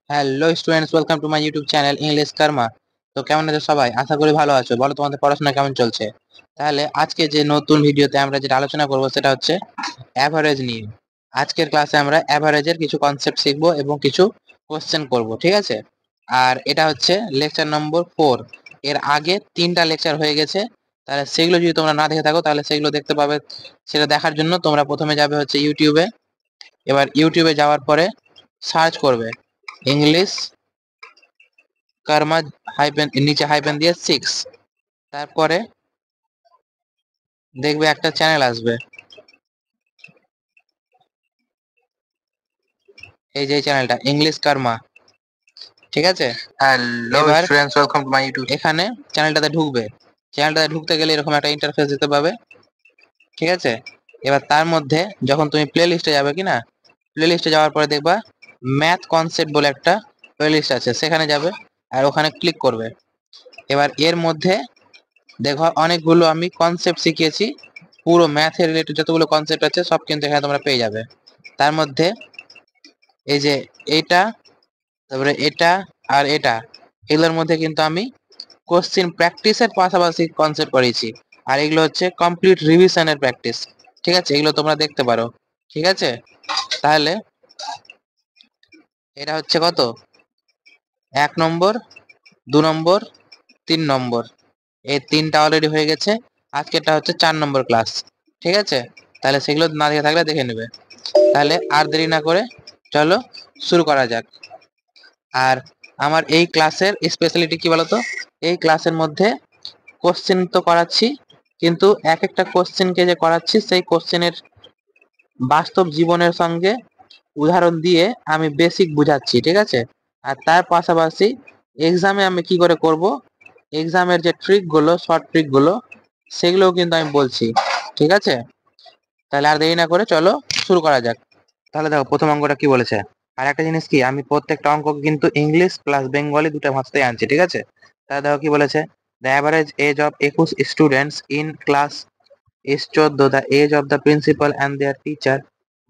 Hello students, welcome to my YouTube channel English Karma. তো কেমন আছো সবাই? আশা করি ভালো আছো। বলো তোমাদের পড়াশোনা কেমন চলছে? তাহলে আজকে যে নতুন ভিডিওতে আমরা যেটা আলোচনা করব সেটা হচ্ছে অ্যাভারেজ নিয়ে। আজকের ক্লাসে আমরা অ্যাভারেজের কিছু কনসেপ্ট শিখবো এবং কিছু কোশ্চেন করব, ঠিক আছে? আর এটা হচ্ছে লেকচার নম্বর 4। এর আগে 3টা লেকচার হয়ে গেছে। তাহলে সেগুলো যদি তোমরা না দেখে থাকো তাহলে সেগুলো দেখতে পাবে। সেটা দেখার জন্য তোমরা প্রথমে যাবে হচ্ছে ইউটিউবে। এবার ইউটিউবে যাওয়ার পরে সার্চ করবে ইংলিশ কার্মা হাইপেন, নিচে হাইপেন দিয়ে 6। তারপরে দেখবে একটা চ্যানেল আসবে, এই যে চ্যানেলটা ইংলিশ কার্মা, ঠিক আছে? হ্যালো এবার students, welcome to my YouTube. এখানে চ্যানেলটাতে ঢুকবে। চ্যানেলটাতে ঢুকতে গেলে এরকম একটা ইন্টারফেস দিতে পাবে, ঠিক আছে? এবার তার মধ্যে যখন তুমি প্লে লিস্টে যাবে, কি না, প্লে লিস্টে যাওয়ার পরে দেখবা ম্যাথ কনসেপ্ট বলে একটা প্লে লিস্ট আছে, সেখানে যাবে আর ওখানে ক্লিক করবে। এবার এর মধ্যে দেখো অনেকগুলো আমি কনসেপ্ট শিখিয়েছি। পুরো ম্যাথের রিলেটেড যতগুলো কনসেপ্ট আছে সব কিন্তু এখানে তোমরা পেয়ে যাবে। তার মধ্যে এই যে এটা, তারপরে এটা আর এটা, এগুলোর মধ্যে কিন্তু আমি কোশ্চেন প্র্যাকটিসের পাশাপাশি কনসেপ্ট করেছি। আর এগুলো হচ্ছে কমপ্লিট রিভিশনের প্র্যাকটিস, ঠিক আছে? এগুলো তোমরা দেখতে পারো, ঠিক আছে? তাহলে এটা হচ্ছে কত, 1 নম্বর, 2 নম্বর, 3 নম্বর, এই 3টা অলরেডি হয়ে গেছে। আজকেরটা হচ্ছে 4 নম্বর ক্লাস, ঠিক আছে? তাহলে সেগুলো না দেখে থাকলে দেখে নেবে। তাহলে আর দেরি না করে চলো শুরু করা যাক। আর আমার এই ক্লাসের স্পেশালিটি কি বলতো? এই ক্লাসের মধ্যে কোশ্চেন তো করাচ্ছি, কিন্তু এক একটা কোশ্চেনকে যে করাচ্ছি সেই কোশ্চেনের বাস্তব জীবনের সঙ্গে উদাহরণ দিয়ে আমি বেসিক বুঝাচ্ছি, ঠিক আছে? আর তার পাশাপাশি এক্সামে আমি কি করে করব, এক্সামের যে ট্রিকগুলো, শর্ট ট্রিকগুলো, সেগুলোও কিন্তু আমি বলছি, ঠিক আছে? তাহলে আর দেরি না করে চলো শুরু করা যাক। তাহলে দেখো প্রথম অঙ্কটা কি বলেছে। আর একটা জিনিস কি, আমি প্রত্যেকটা অঙ্ক কিন্তু ইংলিশ প্লাস বেঙ্গলি দুটো ভাষাতেই আনছি, ঠিক আছে? তাহলে দেখো কি বলেছে, the average age of 21 students in class is 14, the age of the principal and their teacher,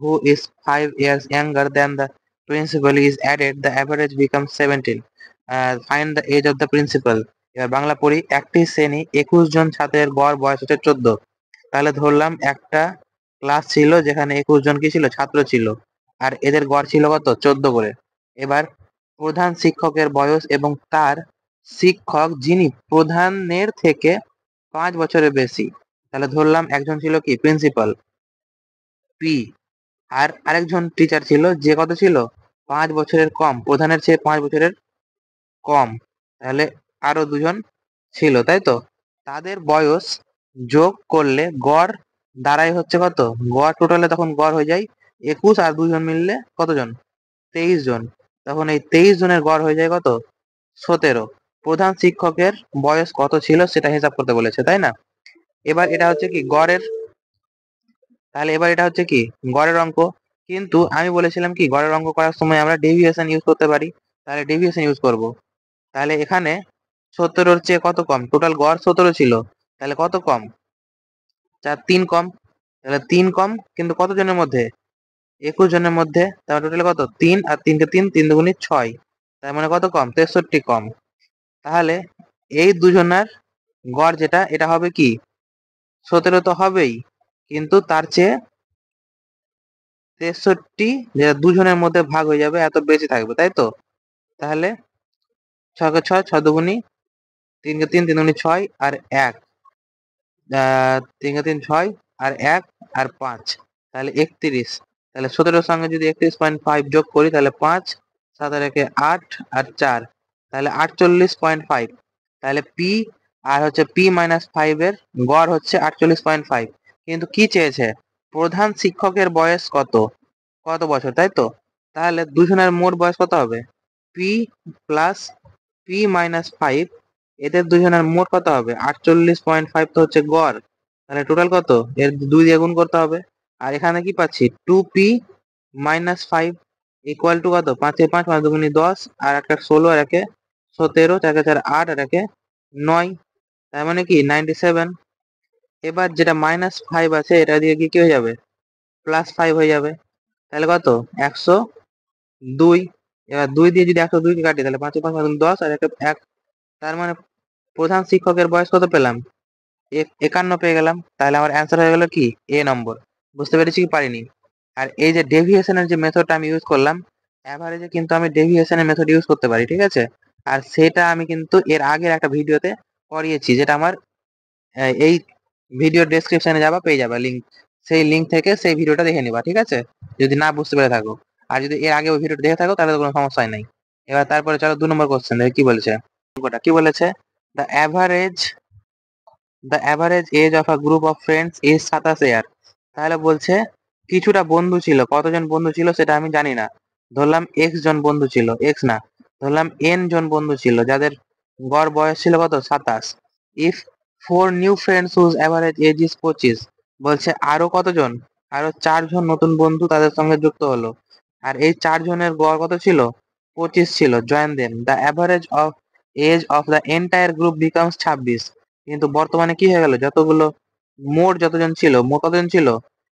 who is 5 years younger than the principal, is added, the average becomes 17. Find the age of the principal. এবার বাংলা পড়ি, একটি শ্রেণী 21 জন ছাত্রের গড় বয়স হচ্ছে 14। তাহলে ধরলাম একটা ক্লাস ছিল যেখানে 21 জন কি ছিল, ছাত্র ছিল, আর এদের গড় ছিল কত, 14 করে। এবার প্রধান শিক্ষকের বয়স এবং তার শিক্ষক যিনি প্রধানের থেকে 5 বছরের বেশি। তাহলে ধরলাম একজন ছিল কি, প্রিন্সিপাল, পি, আর আরেকজন টিচার ছিল যে কত ছিল, 5 বছরের কম, প্রধানের চেয়ে 5 বছরের কম। তাহলে আরো দুজন ছিল, তাই তো? তাদের বয়স যোগ করলে গড় দাঁড়ায় হচ্ছে কত, গড় টোটালে তখন গড় হয়ে যায় 21, আর দুজন মিললে কতজন, 23 জন। তখন এই 23 জনের গড় হয়ে যায় কত, 17। প্রধান শিক্ষকের বয়স কত ছিল সেটা হিসাব করতে বলেছে, তাই না? এবার এটা হচ্ছে কি গড়ের, তাহলে এবার এটা হচ্ছে কি গড়ের অঙ্ক। কিন্তু আমি বলেছিলাম কি গড়ের অঙ্ক করার সময় আমরা ডেভিয়েশন ইউজ করতে পারি, তাহলে ডেভিয়েশন ইউজ করব। তাহলে এখানে 17-র চেয়ে কত কম, টোটাল গড় 17 ছিল, তাহলে কত কম, 3 কম। তাহলে 3 কম, কিন্তু কত জনের মধ্যে, 21 জনের মধ্যে। তাহলে টোটাল কত, 3, আর 3 কে 3, 3 দুগুণে 6, তার মানে কত কম, 63 কম। তাহলে এই দুজনের গড় যেটা, এটা হবে কি 17 তো হবেই, কিন্তু তার চেয়ে 63, যেটা দুজনের মধ্যে ভাগ হয়ে যাবে, এত বেশি থাকবে, তাই তো? তাহলে 6 কে 6, 6 দুগুণি, 3 কে 3, 3 দুগুণি 6, আর 1, 3 কে 3 6, আর 1, আর 5, তাহলে 31। তাহলে 17-র সঙ্গে যদি 31.5 যোগ করি তাহলে 5, 7 আর 1 8, আর 4, তাহলে 48.5। তাহলে পি, আর হচ্ছে পি মাইনাস 5 এর গড় হচ্ছে 48.5। কিন্তু কি চেয়েছে, প্রধান শিক্ষকের বয়স কত, কত বছর, তাই তো? তাহলে দুজনের মোট বয়স কত হবে, পি প্লাস পি মাইনাস 5, এদের দুজনের মোট কত হবে, 48.5 তো হচ্ছে গড়। তাহলে টোটাল কত, এর 2 দিয়ে গুণ করতে হবে। আর এখানে কি পাচ্ছি, 2p মাইনাস 5 ইকুয়াল টু কত, 5 এ 5, 5 দুগুণি 10, আর একটা 16, আর একে 17, 4 কে 4 8, আর একে 9, তার মানে কি 97। এবার যেটা মাইনাস 5 আছে এটা দিয়ে কি হয়ে যাবে, প্লাস 5 হয়ে যাবে। তাহলে কত, 102। এবার 2 দিয়ে যদি 102 কে কাটি তাহলে 5 5 10 আর একটা 1, তার মানে প্রধান শিক্ষকের বয়স কত পেলাম? 51 পেয়ে গেলাম। তাহলে আমার অ্যান্সার হয়ে গেল কি এ নম্বর। বুঝতে পেরেছি কি পারিনি? আর এই যে ডেভিয়েশনের যে মেথডটা আমি ইউজ করলাম, অ্যাভারেজে কিন্তু আমি ডেভিয়েশনের মেথড ইউজ করতে পারি, ঠিক আছে? আর সেটা আমি কিন্তু এর আগের একটা ভিডিওতে করিয়েছি, যেটা আমার এই ভিডিও ডেসক্রিপশনে যাবা পেয়ে যাবা লিঙ্ক। সেই লিঙ্ক থেকে সেই ভিডিওটা দেখে নিবা, ঠিক আছে? যদি না বুঝতে পেরে থাকো, আর যদি এর আগে ওই ভিডিওটা দেখে থাকো তাহলে তো কোনো সমস্যাই নাই। এবার তারপরে চলো 2 নম্বর কোশ্চেন দেখি কি বলেছে। অঙ্কটা কি বলেছে? The average the average age of a group of friends is 27 year. তাহলে বলছে কিছুটা বন্ধু ছিল, কতজন বন্ধু ছিল সেটা আমি জানি না। ধরলাম এক্স জন বন্ধু ছিল, এক্স না, ধরলাম এন জন বন্ধু ছিল যাদের গড় বয়স ছিল কত 27। If 4 new friends whose average age is 25, বলছে আরো কতজন, আরো 4 জন নতুন বন্ধু তাদের সঙ্গে যুক্ত হলো, আর এই 4 জনের গড় কত ছিল 25 ছিল। Join them, the average of age of the entire group becomes 26। কিন্তু বর্তমানে কি হয়ে গেল, যতগুলো মোট যতজন ছিল, মোট কতজন ছিল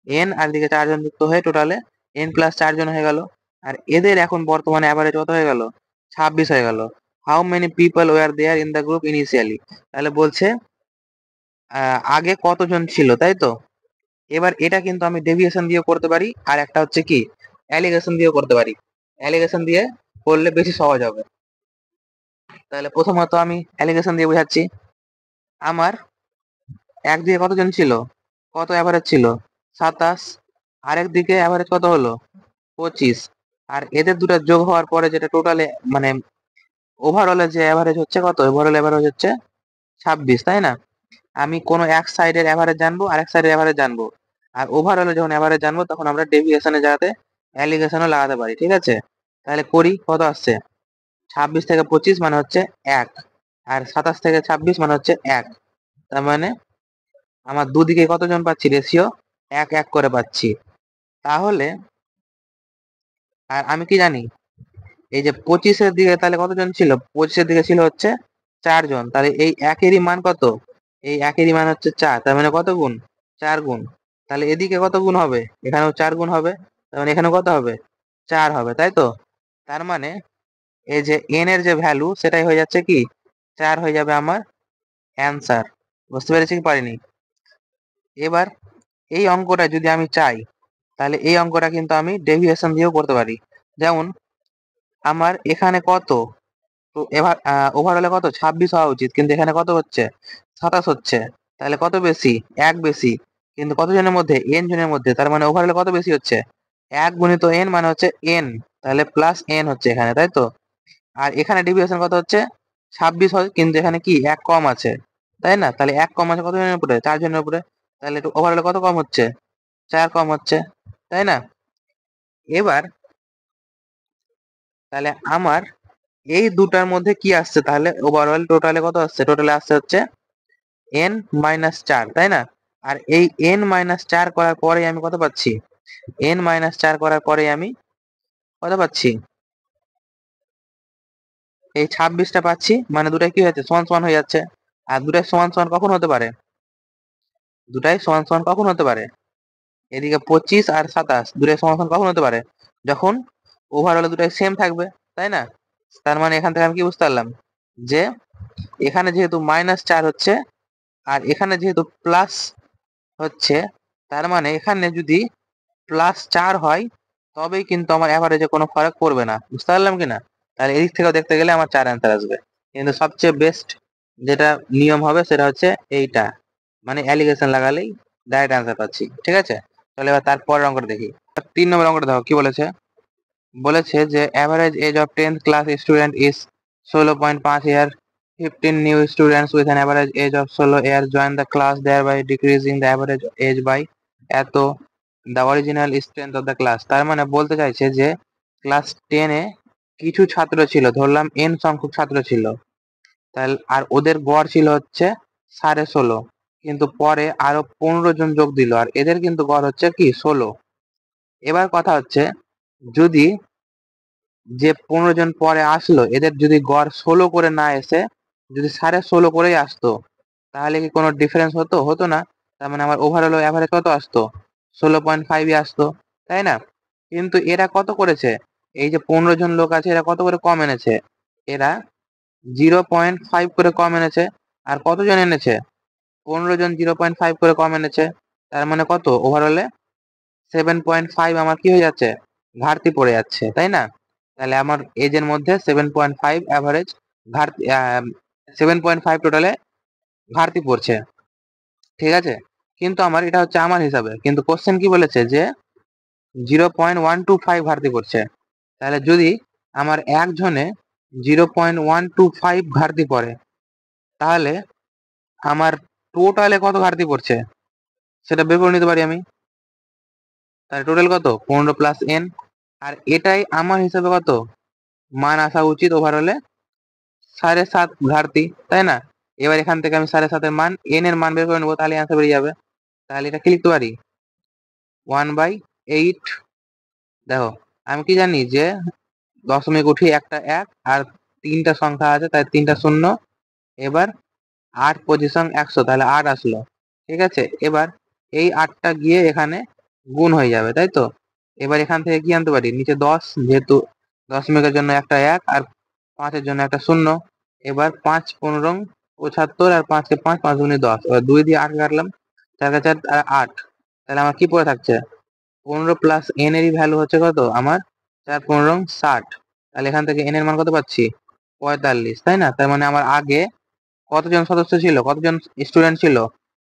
এন, আর দিকে 4 জন যুক্ত হয়ে টোটালে এন প্লাস 4 জন হয়ে গেল। আর এদের এখন বর্তমানে অ্যাভারেজ কত হয়ে গেল 26 হয়ে গেল। How many people were there in the group initially. তাহলে বলছে আগে কতজন ছিল, তাই তো? এবার এটা কিন্তু আমি ডেভিয়েশন দিয়ে করতে পারি, আর একটা হচ্ছে কি অ্যালিগেশন দিয়েও করতে পারি। অ্যালিগেশন দিয়ে করলে বেশি সহজ হবে। তাহলে প্রথমত আমি অ্যালিগেশন দিয়ে বোঝাচ্ছি। আমার একদিকে কতজন ছিল, কত অ্যাভারেজ ছিল 27, আরেক দিকে অ্যাভারেজ কত হলো 25, আর এদের দুটো যোগ হওয়ার পরে যেটা টোটালে মানে ওভারঅলে যে অ্যাভারেজ হচ্ছে কত, ওভারঅল অ্যাভারেজ হচ্ছে 26, তাই না? আমি কোনো এক সাইডের অ্যাভারেজ জানবো, আরেক সাইডের অ্যাভারেজ জানবো, আর ওভারঅলে যখন অ্যাভারেজ জানবো তখন আমরা ডেভিয়েশনে যাতে অ্যালিগেশনও লাগাতে পারি, ঠিক আছে? তাহলে করি, কত আসছে 26 থেকে 25 মানে হচ্ছে 1, আর 27 থেকে 26 মানে হচ্ছে 1। তার মানে আমার দুদিকে কতজন পাচ্ছি, রেশিও 1 1 করে পাচ্ছি। তাহলে আর আমি কি জানি, এই যে 25-এর দিকে তাহলে কতজন ছিল, 25-এর দিকে ছিল হচ্ছে 4 জন। তাহলে এই একেরই মান কত, এই একেরই মান হচ্ছে 4, তার মানে কত গুণ 4 গুণ। তাহলে এদিকে কত গুণ হবে, এখানেও 4 গুণ হবে, তার মানে এখানে কত হবে 4 হবে, তাই তো? তার মানে এই যে এন এর যে ভ্যালু সেটাই হয়ে যাচ্ছে কি 4 হয়ে যাবে আমার অ্যান্সার। বুঝতে পেরেছি কি পারিনি? এবার এই অঙ্কটা যদি আমি চাই তাহলে এই অঙ্কটা কিন্তু আমি ডেভিয়েশন দিয়েও করতে পারি। যেমন আমার এখানে কত, তো এবার ওভারঅলে কত 26 হওয়া উচিত, কিন্তু এখানে কত হচ্ছে 27 হচ্ছে। তাহলে কত বেশি, 1 বেশি, কিন্তু কত জনের মধ্যে এন জনের মধ্যে, তার মানে ওভারঅলে কত বেশি হচ্ছে 1 গুণিত এন মানে হচ্ছে এন, তাহলে প্লাস এন হচ্ছে এখানে, তাই তো? আর এখানে ডেভিয়েশন কত হচ্ছে 26 হয়, কিন্তু এখানে কি 1 কম আছে, তাই না? তাহলে 1 কম আছে কত জনের উপরে, 4 জনের উপরে, তাহলে ওভারঅলে কত কম হচ্ছে 4 কম হচ্ছে, তাই না? এবার তাহলে আমার এই দুটার মধ্যে কি আসছে, তাহলে ওভারঅল টোটালে কত আসছে, টোটালে আসছে হচ্ছে n-4, তাই না? আর এই n-4 করার পরে আমি কত পাচ্ছি, n-4 করার পরে আমি কত পাচ্ছি, এই 26টা পাচ্ছি। মানে দুটাই কি হয়েছে সমান সমান হয়ে যাচ্ছে। আর দুটাই সমান সমান কখন হতে পারে, দুটাই সমান সমান কখন হতে পারে, এদিকে 25 আর 27 দুটাই সমান সমান কখন হতে পারে, যখন ওভারঅলে দুটাই সেম থাকবে, তাই না? তার মানে এখান থেকে আমি কি বুঝতে পারলাম, যে এখানে যেহেতু -4 হচ্ছে আর এখানে যেহেতু প্লাস হচ্ছে, তার মানে এখানে যদি +4 হয় তবেই কিন্তু আমার অ্যাভারেজে কোনো ফারাক পড়বে না। বুঝতে পারলাম কিনা? তাহলে এদিক থেকেও দেখতে গেলে আমার 4 অ্যান্সার আসবে। কিন্তু সবচেয়ে বেস্ট যেটা নিয়ম হবে সেটা হচ্ছে এইটা, মানে অ্যালিগেশন লাগালেই ডাইরেক্ট অ্যান্সার পাচ্ছি, ঠিক আছে? তাহলে এবার তারপরের অঙ্কটা দেখি। 3 নম্বর অঙ্কটা দেখো কি বলেছে। বলেছে যে average age of 10th class student is 16.5 year. 15 new students with an average age of 16 year join the class, thereby decreasing the average age by এত the original strength of the class. তার মানে বলতে চাইছে যে class 10-এ কিছু ছাত্র ছিল, ধরলাম n সংখ্যক ছাত্র ছিল, তাহলে আর ওদের গড় ছিল হচ্ছে 16.5, কিন্তু পরে আরো 15 জন যোগ দিল আর এদের কিন্তু গড় হচ্ছে কি 16। এবার কথা হচ্ছে যদি যে 15 জন পরে আসলো এদের যদি গড় 16 করে না এসে যদি 16.5 করেই আসতো, তাহলে কি কোনো ডিফারেন্স হতো, হতো না। তার মানে আমার ওভারঅল অ্যাভারেজ কত আসতো 16.5 আসতো, তাই না? কিন্তু এরা কত করেছে, এই যে 15 জন লোক আছে, এরা কত করে কম এনেছে? এরা 0.5 করে কম এনেছে। আর কতজন এনেছে? 15 জন 0.5 করে কম এনেছে। তার মানে কত? ওভারঅলে 7.5 আমার কি হয়ে যাচ্ছে? ঘাটতি পড়ে যাচ্ছে, তাই না? তাহলে আমার এজের মধ্যে 7.5 অ্যাভারেজ ঘাটতি, 7.5 টোটালে ঘাটতি পড়ছে, ঠিক আছে? কিন্তু আমার এটা হচ্ছে আমার হিসাবে, কিন্তু কোশ্চেন কি বলেছে যে 0.125 ঘাটতি পড়ছে। তাহলে যদি আমার একজনে 0.125 ঘাটতি পড়ে, তাহলে আমার টোটালে কত ঘাটতি পড়ছে সেটা বের করে নিতে পারি আমি। তাহলে টোটাল কত? 15 প্লাস এন। আর এটাই আমার হিসাবে কত মান আসা উচিত? ওভারঅলে 7.5 ঘাটতি, তাই না? এবার এখান থেকে আমি 7.5 এর মান, এন এর মান বের করে নেবো, তাহলে অ্যান্সার বেরিয়ে যাবে। তাহলে এটা কি লিখতে পারি? 1/8। দেখো, আমি কি জানি যে দশমিক উঠি একটা এক, আর তিনটা সংখ্যা আছে তাই তিনটা শূন্য। এবার 8 পজিশন 100, তাহলে 8 আসলো, ঠিক আছে? এবার এই 8টা গিয়ে এখানে গুণ হয়ে যাবে, তাই তো? এবার এখান থেকে কি আনতে পারি? নিচে 10, যেহেতু দশমিকের জন্য একটা এক আর 5-এর জন্য একটা শূন্য। এবার 5 15 75, আর 5 কে 5, 5 দুগুণে 10। এবার 2 দিয়ে 8 কাটলাম, 4 কে 4 আর 8। তাহলে আমার কি পড়ে থাকছে? 15 প্লাস এন এরই ভ্যালু হচ্ছে কত আমার? 4 15 60। তাহলে এখান থেকে এন এর মান কত পাচ্ছি? 45, তাই না? তার মানে আমার আগে কতজন সদস্য ছিল, কতজন স্টুডেন্ট ছিল?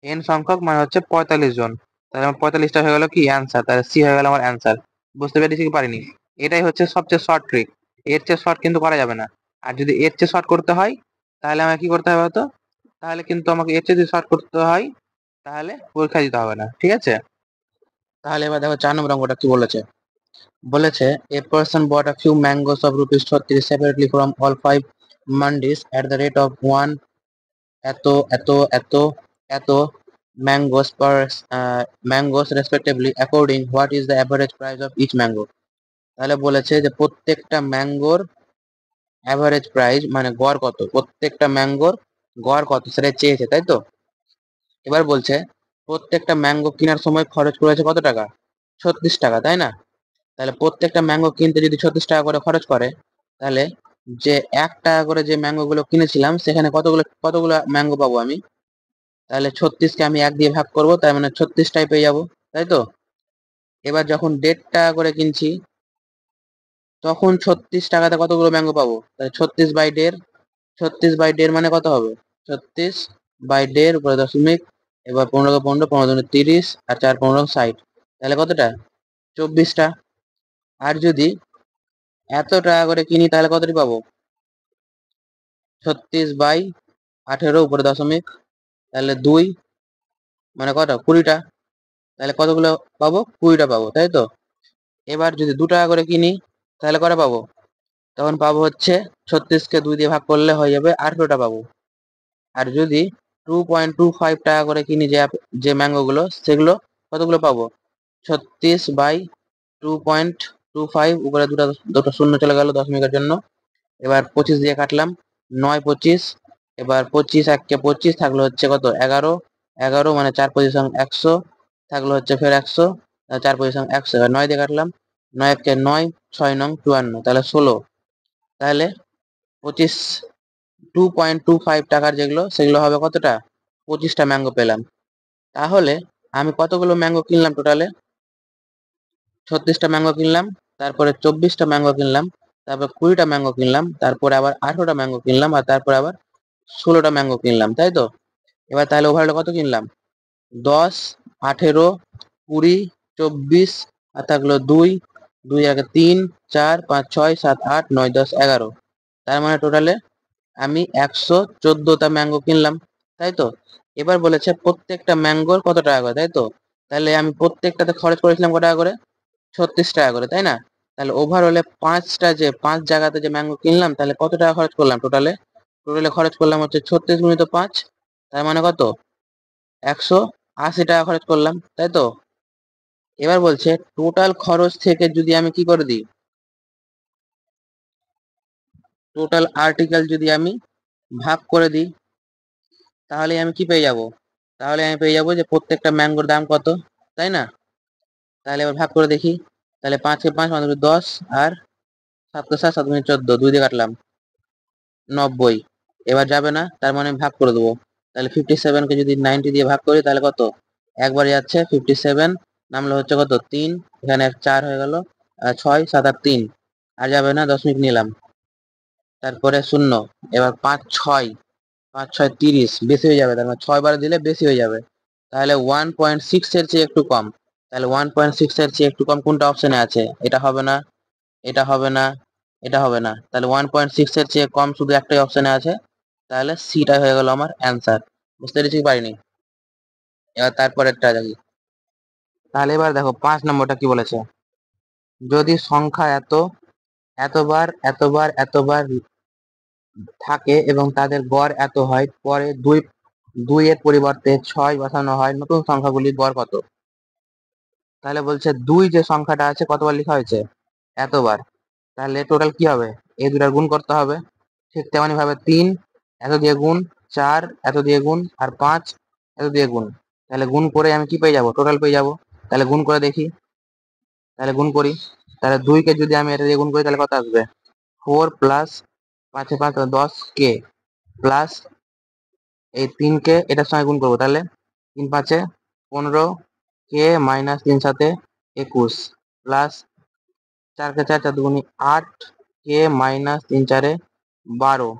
এন সংখ্যক, মানে হচ্ছে 45 জন। তাহলে আমার 45টা হয়ে গেল কি অ্যান্সার, তাহলে সি হয়ে গেল আমার অ্যান্সার। বুঝতে পেরেছি কি পারিনি? এটাই হচ্ছে সবচেয়ে শর্ট ট্রিক। এর চেয়ে শর্ট কিন্তু করা যাবে না। আর যদি এর চেয়ে শর্ট করতে হয়, তাহলে আমাকে কি করতে হবে হতো? তাহলে কিন্তু আমাকে এর চেয়ে যদি শর্ট করতে হয়, তাহলে পরীক্ষা দিতে হবে না, ঠিক আছে? তাহলে এবার দেখো 4 নম্বর অঙ্কটা কি বলেছে। বলেছে a person bought a few mangoes of rupees 30 separately from all 5 mandis at the rate of 1 এত এত এত এত mangoes per mangoes respectively. According, what is the average price of each mango? তাহলে বলেছে যে প্রত্যেকটা ম্যাঙ্গোর অ্যাভারেজ প্রাইস মানে গড় কত, প্রত্যেকটা ম্যাঙ্গোর গড় কত সেটা চেয়েছে, তাই তো? এবার বলছে প্রত্যেকটা ম্যাঙ্গো কেনার সময় খরচ করেছে কত টাকা? 36 টাকা, তাই না? তাহলে প্রত্যেকটা ম্যাঙ্গো কিনতে যদি 36 টাকা করে খরচ করে, তাহলে যে 1 টাকা করে যে ম্যাঙ্গো গুলো কিনেছিলাম সেখানে কতগুলো কতগুলো ম্যাঙ্গো পাবো আমি? তাহলে 36 কে আমি 1 দিয়ে ভাগ করবো, তার মানে 36টাই পেয়ে যাবো, তাই তো? এবার যখন 1.5 টাকা করে কিনছি, তখন 36 টাকাতে কতগুলো ম্যাঙ্গো পাবো? তাহলে 36/1.5, 36/1.5 মানে কত হবে? 36/1.5 উপরে দশমিক, এবার 15 কে 15, 15 দুগুণে 30, আর 4 15 60। তাহলে কতটা? 24টা। আর যদি এত টাকা করে কিনি তাহলে কতটি পাবো? 36/18 উপরে দশমিক, তাহলে 2 মানে কত? 20টা। তাহলে কতগুলো পাবো? 20টা পাবো, তাই তো? এবার যদি 2 টাকা করে কিনি, তাহলে কটা পাবো? তখন পাবো হচ্ছে 36 কে 2 দিয়ে ভাগ করলে হয়ে যাবে 18টা পাবো। আর যদি 2.25 টাকা করে কিনি যে ম্যাঙ্গো গুলো, সেগুলো কতগুলো পাবো? 36/2.25 উপরে দুটো দুটো শূন্য চলে গেল দশমিকের জন্য। এবার 25 দিয়ে কাটলাম, 9 25। এবার 25 1 কে 25 থাকলো হচ্ছে কত? 11, 11 মানে 4 পজিশন 100 থাকলো হচ্ছে ফের 100, 4 পজিশন 100। এবার 9 দিয়ে কাটলাম, 9 1 কে 9, 6 9 54, তাহলে 16। তাহলে 25 2.25 টাকার যেগুলো সেগুলো হবে কতটা? 25টা ম্যাঙ্গো পেলাম। তাহলে আমি কতগুলো ম্যাঙ্গো কিনলাম টোটালে? 36টা ম্যাঙ্গো কিনলাম, তারপরে 24টা ম্যাঙ্গো কিনলাম, তারপর 20টা ম্যাঙ্গো কিনলাম, তারপরে আবার 18টা ম্যাঙ্গো কিনলাম, আর তারপরে আবার 16টা ম্যাঙ্গো কিনলাম, তাই তো? এবার তাহলে ওভারঅল কত কিনলাম? 10, 18, 20, 24, আর থাকলো 2, 2 আগে 3, 4 5 6 7 8 9 10 11। তার মানে টোটালে আমি 114টা ম্যাঙ্গো কিনলাম, তাই তো? এবার বলেছে প্রত্যেকটা ম্যাঙ্গোর কত টাকা করে, তাই তো? তাহলে আমি প্রত্যেকটাতে খরচ করেছিলাম কত টাকা করে? 36 টাকা করে, তাই না? তাহলে ওভারঅলে 5 জায়গাতে যে ম্যাঙ্গো কিনলাম, তাহলে কত টাকা খরচ করলাম টোটালে? টোটালে খরচ করলাম হচ্ছে 36 গুণিত 5, তার মানে কত? 180 টাকা খরচ করলাম, তাই তো? এবার বলছে টোটাল খরচ থেকে যদি আমি কি করে দিই, টোটাল আর্টিকেল যদি আমি ভাগ করে দিই, তাহলে আমি কি পেয়ে যাব? তাহলে আমি পেয়ে যাবো যে প্রত্যেকটা ম্যাঙ্গোর দাম কত, তাই না? তাহলে এবার ভাগ করে দেখি। তাহলে 5 কে 5 মানে 10, আর 7 কে 7, 7 গুণে 14, 2 দিয়ে কাটলাম 90। এবার যাবে না, তার মানে ভাগ করে দেবো। তাহলে 57 কে যদি 90 দিয়ে ভাগ করি তাহলে কত? একবার যাচ্ছে 57, নামলে হচ্ছে কত 3, এখানে 4 হয়ে গেল, 6 7 আর 3, আর যাবে না, দশমিক নিলাম, তারপরে 0। এবার 5 6, 5 6 30, বেশি হয়ে যাবে, তার মানে 6 বার দিলে বেশি হয়ে যাবে। তাহলে 1.6 এর চেয়ে একটু কম। তাহলে 1.6 এর চেয়ে একটু কম কোনটা অপশনে আছে? এটা হবে না, এটা হবে না, এটা হবে না। তাহলে 1.6 এর চেয়ে কম শুধু একটাই অপশনে আছে, তাহলে সিটা হয়ে গেল আমার অ্যান্সার। বুঝতে পেরেছি পারিনি? এবার তারপরেরটা দেখি। তাহলে এবার দেখো 5 নম্বরটা কি বলেছে, যদি সংখ্যা এতবার এতবার এতবার থাকে এবং তাদের গড় এত হয়, পরে দুই এর পরিবর্তে 6 বসানো হয়, নতুন সংখ্যাগুলির গড় কত? তাহলে বলছে 2 যে সংখ্যাটা আছে কতবার লেখা হয়েছে? এতবার। তাহলে টোটাল কি হবে? এই দুটার গুণ করতে হবে। ঠিক তেমনি ভাবে 3 এত দিয়ে গুণ, 4 এত দিয়ে গুণ, আর 5 এত দিয়ে গুণ। তাহলে গুণ করে আমি কি পেয়ে যাব? টোটাল পেয়ে যাব। তাহলে গুণ করে দেখি, তাহলে গুণ করি। তাহলে 2 কে যদি আমি এটা দিয়ে গুণ করি তাহলে কত আসবে? 4 প্লাস 5 এ 5 10 কে, প্লাস এই 3 কে এটার সঙ্গে গুণ করবো, তাহলে 3 5 এ 15 কে মাইনাস 3 7 এ 21, প্লাস 4 কে 4 4 দুগুনি 8 কে মাইনাস 3 4 এ 12,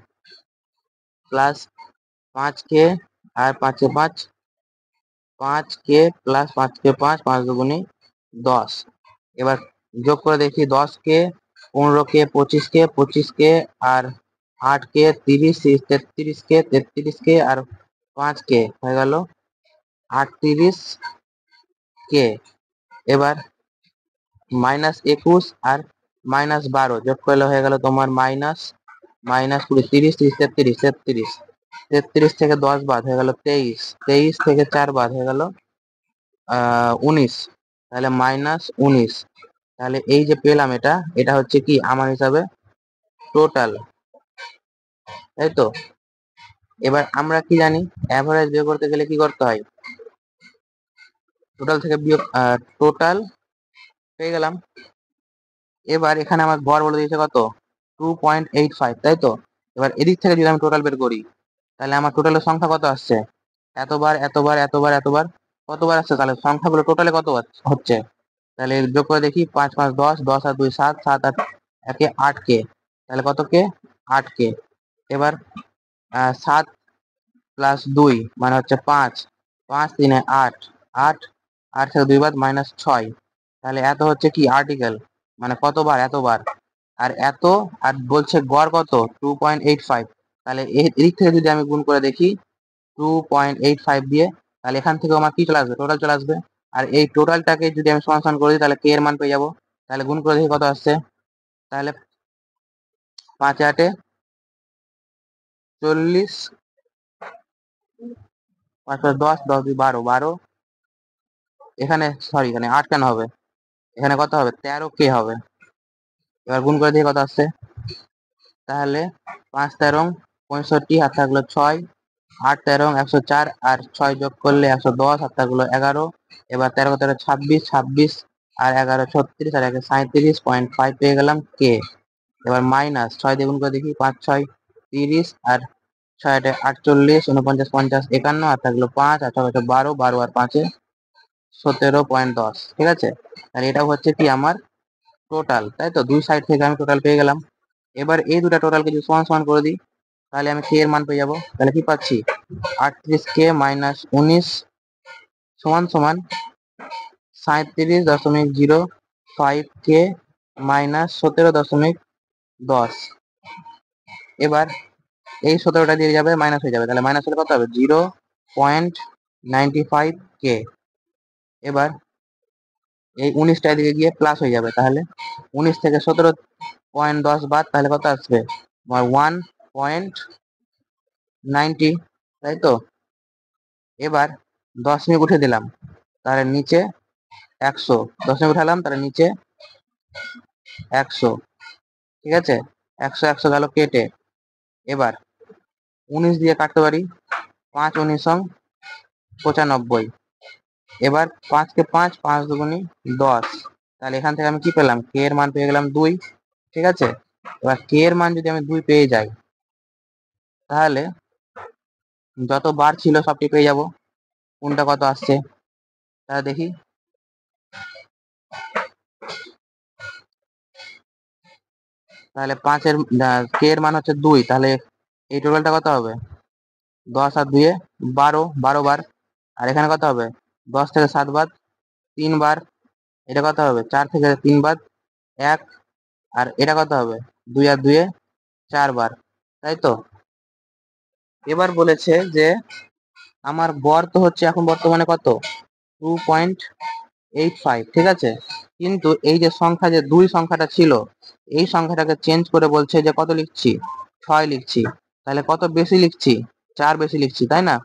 প্লাস 5 কে আর 5 এ 5, 5 কে প্লাস 5 কে 5, 5 দুগুনি 10। এবার যোগ করে দেখি, 10 কে 15 কে 25 কে 25 কে আর 8 কে 30, 33 কে 33 কে আর 5 কে হয়ে গেল 38 কে। এবার মাইনাস 21 আর মাইনাস 12 যোগ করলে হয়ে গেল তোমার মাইনাস 20, 30 30 33 33, 33 থেকে 10 বাদ হয়ে গেল 23, 23 থেকে 4 বাদ হয়ে গেল 19, তাহলে -19। তাহলে এই যে পেলাম এটা হচ্ছে কি আমার হিসাবে টোটাল, তাই তো? এবার আমরা কি জানি, অ্যাভারেজ বের করতে গেলে কি করতে হয়? টোটাল থেকে বিয়োগ, টোটাল পেয়ে গেলাম। এবার এখানে আমার গড় বলে দিয়েছে কত? 2.85, তাই তো? এবার এদিক থেকে যদি আমি টোটাল বের করি তাহলে আমার টোটালের সংখ্যা কত আসছে? এতবার এতবার এতবার এতবার কতবার আসছে? তাহলে সংখ্যাগুলো টোটালে কত হচ্ছে? তাহলে যোগ করে দেখি, 5 5 10, 10 আর 2 7, 7 আর 1 8 কে, তাহলে কত কে? 8 কে। এবার 7 প্লাস 2 মানে হচ্ছে 5, 5 3 8, 8 8 থেকে 2 বাদ -6। তাহলে এত হচ্ছে কি আর্টিকেল, মানে কতবার? এতবার। আর এত, আর বলছে গড় কত? 2.85। তাহলে এদিক থেকে যদি আমি গুণ করে দেখি 2.85 দিয়ে, তাহলে এখান থেকে আমার কি চলে আসবে? টোটাল চলে আসবে। আর এই টোটালটাকে যদি আমি সমান সমান করে দিই তাহলে কে এর মান পেয়ে যাবো। তাহলে গুণ করে দেখি কত আসছে। তাহলে 5 8 40, 5 10, 10 12, 12, এখানে সরি এখানে 8 কেন হবে? এখানে কত হবে? 13 কে হবে। এবার গুণ করে দেখি কত আসছে। তাহলে 5 13 65, হাত থাকলো 6, 8 13 104, আর 6 যোগ করলে 110, হাত থাকলো 11। এবার 13 13 26, 26 আর 11 36, আর 1 37.5 পেয়ে গেলাম কে। এবার মাইনাস 6 দিয়ে গুণ করে দেখি, 5 6 30, আর 6 8 48, 49 50 51, আর থাকলো 5, আর 6 12, 12 আর 5 17.10। ঠিক আছে, তাহলে এটা হচ্ছে কি আমার টোটাল, তাই তো? দুই সাইড থেকে আমি টোটাল পেয়ে গেলাম। এবার এই দুটা টোটালকে যদি সমান সমান করে দিই তাহলে আমি কে এর মান পেয়ে যাবো। তাহলে কি পাচ্ছি? 38 কে মাইনাস 19 সমান সমান 37.05 কে মাইনাস 17.10। এবার এই 17টা দিয়ে যাবে, মাইনাস হয়ে যাবে, তাহলে মাইনাস হলে কত হবে? 0.95 কে। এবার এই 19টা দিকে গিয়ে প্লাস হয়ে যাবে, তাহলে 19 থেকে 17.10 বাদ, তাহলে কত আসবে? 1.90, তাই তো? এবার দশমিক উঠে দিলাম, তাহলে নিচে 100, দশমিক উঠালাম তাহলে নিচে 100। ঠিক আছে, 100 100 গেল কেটে। এবার 19 দিয়ে কাটতে পারি, 5 19 95। এবার 5 কে 5 দুগুনি 10, তাহলে এখান থেকে আমি কি পেলাম? কে এর মান পেয়ে গেলাম 2। ঠিক আছে, এবার কে এর মান যদি আমি 2 পেয়ে যাই, তাহলে যত বার ছিল সবটি পেয়ে যাব। কোনটা কত আসছে তাহলে দেখি। তাহলে 5 এর কে এর মান হচ্ছে 2, তাহলে এই টোটালটা কত হবে? 10 আর 2 12, 12 বার। আর এখানে কত হবে? 10 থেকে 7 বাদ 3 বার। এটা কত হবে? 4 থেকে 3 বাদ 1। আর এটা কত হবে? 2 আর 2 4 বার, তাই তো? এবার বলেছে যে আমার গড় তো হচ্ছে এখন বর্তমানে কত? 2.85, ঠিক আছে। কিন্তু এই যে সংখ্যা, যে 2 সংখ্যাটা ছিল, এই সংখ্যাটাকে চেঞ্জ করে বলছে যে কত লিখছি? 6 লিখছি। তাহলে কত বেশি লিখছি? 4 বেশি লিখছি, তাই না?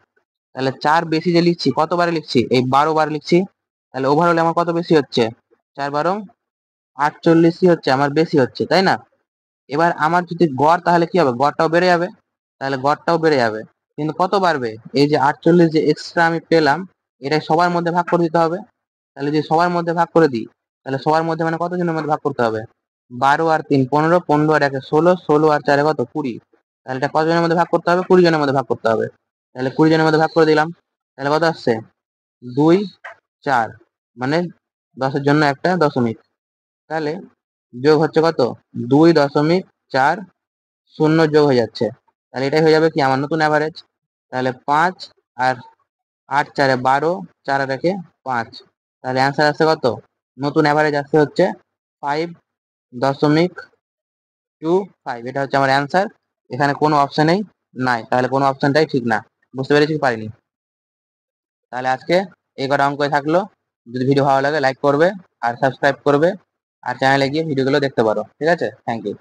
তাহলে 4 বেশি যে লিখছি, কতবারে লিখছি? এই 12 বার লিখছি। তাহলে ওভারঅল আমার কত বেশি হচ্ছে? 4 12 48ই হচ্ছে আমার বেশি হচ্ছে, তাই না? এবার আমার যদি গড়, তাহলে কি হবে? গড়টাও বেড়ে যাবে। তাহলে গড়টাও বেড়ে যাবে, কিন্তু কত বাড়বে? এই যে 48 যে এক্সট্রা আমি পেলাম, এটাই সবার মধ্যে ভাগ করে দিতে হবে। তাহলে যদি সবার মধ্যে ভাগ করে দিই, তাহলে সবার মধ্যে মানে কতজনের মধ্যে ভাগ করতে হবে? 12 আর 3 15, 15 আর 1 16, 16 আর 4 কত? 20। তাহলে এটা কতজনের মধ্যে ভাগ করতে হবে? 20 জনের মধ্যে ভাগ করতে হবে। তাহলে 20 জনের মধ্যে ভাগ করে দিলাম। তাহলে কত আসছে? 2 4, মানে 10-এর জন্য একটা দশমিক। তাহলে যোগ হচ্ছে কত? 2.40 যোগ হয়ে যাচ্ছে। তাহলে এটাই হয়ে যাবে কি আমার নতুন অ্যাভারেজ। তাহলে 5 আর 8 4 12, 4 আর 1 5। তাহলে অ্যান্সার আসছে কত? নতুন অ্যাভারেজ আসছে হচ্ছে 5.25। এটা হচ্ছে আমার অ্যান্সার। এখানে কোনো অপশনেই নাই, তাহলে কোনো অপশনটাই ঠিক না। বুঝতে পেরেছি কি পারিনি? তাহলে আজকে এই কটা অঙ্কই থাকলো। যদি ভিডিও ভালো লাগে লাইক করবে আর সাবস্ক্রাইব করবে, আর চ্যানেলে গিয়ে ভিডিওগুলো দেখতে পারো। ঠিক আছে, থ্যাংক ইউ।